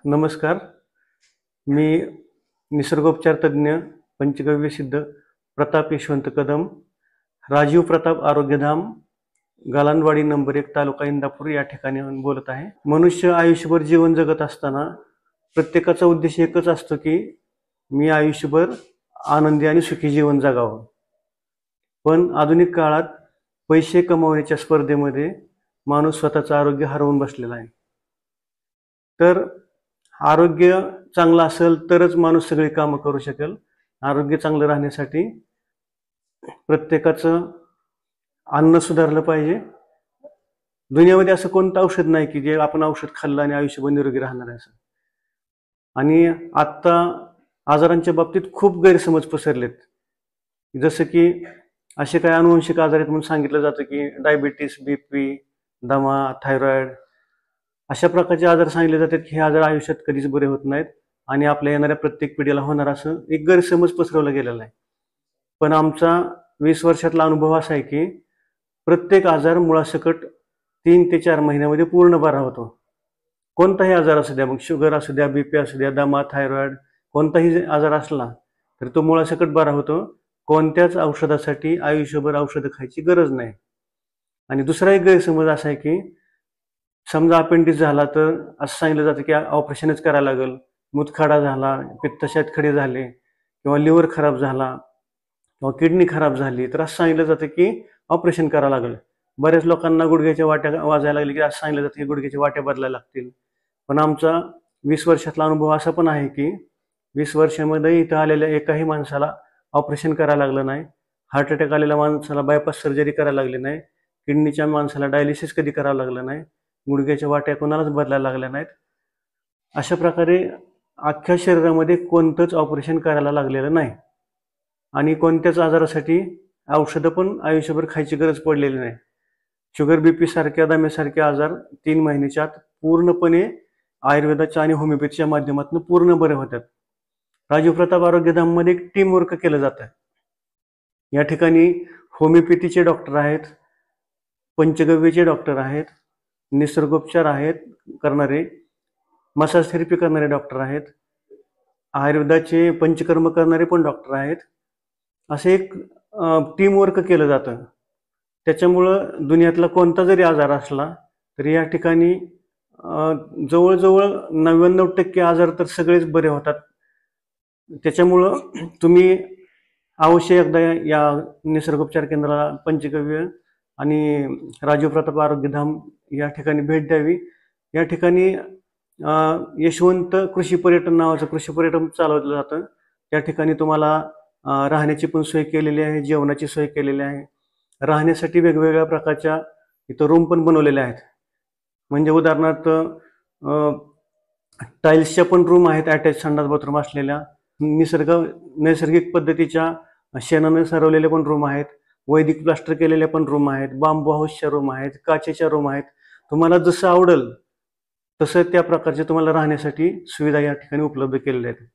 नमस्कार. मी निसर्गोपचार तज्ज्ञ पंचगव्य सिद्ध प्रताप यशवंत कदम, राजीव प्रताप आरोग्यधाम, गालांडवाडी नंबर 1 तालुका इंदापूर या ठिकाणी बोलत आहे. मनुष्य आयुष्यभर जीवन जगत असताना प्रत्येकाचा उद्देश एकच असतो की मी आयुष्यभर आनंदी आणि सुखी जीवन जगावं. पण आधुनिक काळात पैसे कमवण्याच्या स्पर्धेमध्ये माणूस स्वतःचं आरोग्य हरवून बसलेला आहे. तर आरोग्य चांगलं असेल तरच माणूस सगळी कामं करू शकेल. आरोग्य चांगलं राहण्यासाठी प्रत्येकाचं अन्न सुधारलं पाहिजे. दुनियामध्ये असं कोणतं औषध नाही की जे आपण औषध खाल्लं आणि आयुष्यभर निरोगी राहणार आहे असं. आणि आत्ता आजारांच्या बाबतीत खूप गैरसमज पसरलेत. जसं की असे काही अनुवंशिक आजार आहेत म्हणून सांगितलं जातं की डायबिटीस, बीपी, दमा, थायरॉइड अशा प्रकारचे आजार सांगितले जातात की हे आजार आयुष्यात कधीच बरे होत नाहीत आणि आपल्या येणाऱ्या प्रत्येक पिढीला होणार असं एक गैरसमज पसरवला गेलेला आहे. पण आमचा 20 वर्षातला अनुभव असा आहे की प्रत्येक आजार मुळासकट 3 ते 4 महिन्यामध्ये पूर्ण बरा होतो. कोणताही आजार असू द्या, मग शुगर असू द्या, बीपी असू द्या, दमा, थायरॉइड कोणताही आजार असला तर तो मुळासकट बरा होतो. कोणत्याच औषधासाठी आयुष्यभर औषधं खायची गरज नाही. आणि दुसरा एक गैरसमज असा आहे की समजा अपेंडिक्स झाला तर असं सांगितलं जातं की ऑपरेशनच करायला लागेल. मूतखडा झाला, पित्तशात खडे झाले किंवा लिव्हर खराब झाला किंवा किडनी खराब झाली तर असं सांगितलं जातं की ऑपरेशन करावं लागेल. बऱ्याच लोकांना गुडघ्याच्या वाट्या वाजायला लागली की असं सांगितलं जातं की गुडघ्याच्या वाट्या बदलायला लागतील. पण आमचा 20 वर्षातला अनुभव असा पण आहे की 20 वर्षामध्ये इथं आलेल्या एकाही माणसाला ऑपरेशन करायला लागलं नाही. हार्ट अटॅक आलेल्या माणसाला बायपास सर्जरी करायला लागली नाही. किडनीच्या माणसाला डायलिसिस कधी करावं लागलं नाही. गुडघ्याच्या वाट्या कोणालाच बदलायला लागल्या नाहीत. अशा प्रकारे अख्ख्या शरीरामध्ये कोणतंच ऑपरेशन करायला लागलेलं नाही आणि कोणत्याच आजारासाठी औषधं पण आयुष्यभर खायची गरज पडलेली नाही. शुगर, बीपी सारख्या, दम्यासारखे आजार 3 महिन्याच्या आत पूर्णपणे आयुर्वेदाच्या आणि होमिओपॅथीच्या माध्यमातून पूर्ण बरे होतात. राजीव प्रताप आरोग्यधाममध्ये एक टीम वर्क केलं जातं. या ठिकाणी होमिओपॅथीचे डॉक्टर आहेत, पंचगव्यचे डॉक्टर आहेत, निसर्गोपचार आहेत करणारे, मसाज थेरपी करणारे डॉक्टर आहेत, आयुर्वेदाचे पंचकर्म करणारे पण डॉक्टर आहेत. असे एक टीम वर्क केलं जातं. त्याच्यामुळं दुनियातला कोणता जरी आजार असला तरी या ठिकाणी जवळजवळ 99% आजार तर सगळेच बरे होतात. त्याच्यामुळं तुम्ही अवश्य एकदा या निसर्गोपचार केंद्राला, पंचगव्य आणि राजीव प्रताप आरोग्यधाम या ठिकाणी भेट द्यावी. या ठिकाणी यशवंत कृषी पर्यटन नावाचं कृषी पर्यटन चालवलं जातं. त्या ठिकाणी तुम्हाला राहण्याची पण सोय केलेली आहे, जेवणाची सोय केलेली आहे. राहण्यासाठी वेगवेगळ्या प्रकारच्या इथं रूम पण बनवलेल्या आहेत. म्हणजे उदाहरणार्थ टाईल्सच्या पण रूम आहेत, अटॅच संडास बाथरूम असलेल्या. नैसर्गिक पद्धतीच्या शेणाने सरवलेले पण रूम आहेत. वैदिक प्लास्टर केलेल्या पण रूम आहेत. बांबू हाऊसच्या रूम आहेत, काचेच्या रूम आहेत. तुम्हाला जसं आवडेल तसं त्या प्रकारचे तुम्हाला राहण्यासाठी सुविधा या ठिकाणी उपलब्ध केलेल्या आहेत.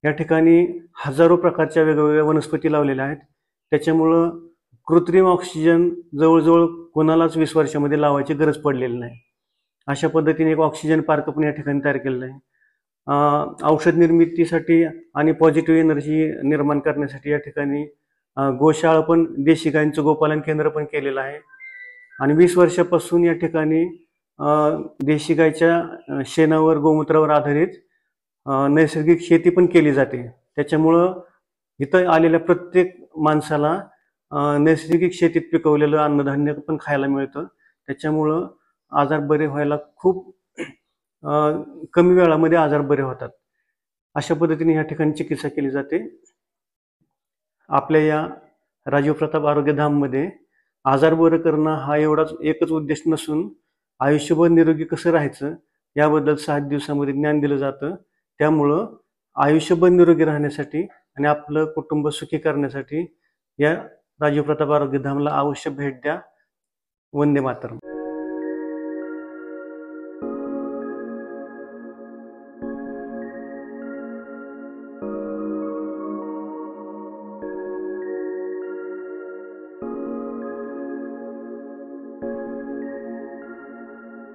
या ठिकाणी हजारो प्रकारच्या वेगवेगळ्या वनस्पती लावलेल्या आहेत. त्याच्यामुळं कृत्रिम ऑक्सिजन जवळजवळ कोणालाच 20 वर्षामध्ये लावायची गरज पडलेली नाही. अशा पद्धतीने एक ऑक्सिजन पार्क पण या ठिकाणी तयार केलेलं आहे. औषध निर्मितीसाठी आणि पॉझिटिव्ह एनर्जी निर्माण करण्यासाठी या ठिकाणी गोशाळा पण, देशी गायींचं गोपालन केंद्र पण केलेलं आहे. आणि 20 वर्षापासून या ठिकाणी देशी गायच्या शेणावर, गोमूत्रावर आधारित नैसर्गिक शेती पण केली जाते. त्याच्यामुळं इथं आलेल्या प्रत्येक माणसाला नैसर्गिक शेतीत पिकवलेलं अन्नधान्य पण खायला मिळतं. त्याच्यामुळं आजार बरे व्हायला खूप कमी वेळामध्ये आजार बरे होतात. अशा पद्धतीने या ठिकाणी चिकित्सा केली जाते. आपल्या या राजीव प्रताप आरोग्यधाममध्ये आजार बरं करणं हा एवढाच एकच उद्देश नसून आयुष्यभर निरोगी कसं राहायचं याबद्दल 7 दिवसामध्ये ज्ञान दिलं जातं. त्यामुळं आयुष्यभर निरोगी राहण्यासाठी आणि आपलं कुटुंब सुखी करण्यासाठी या राजीव प्रताप आरोग्यधामला अवश्य भेट द्या. वंदे मातरम.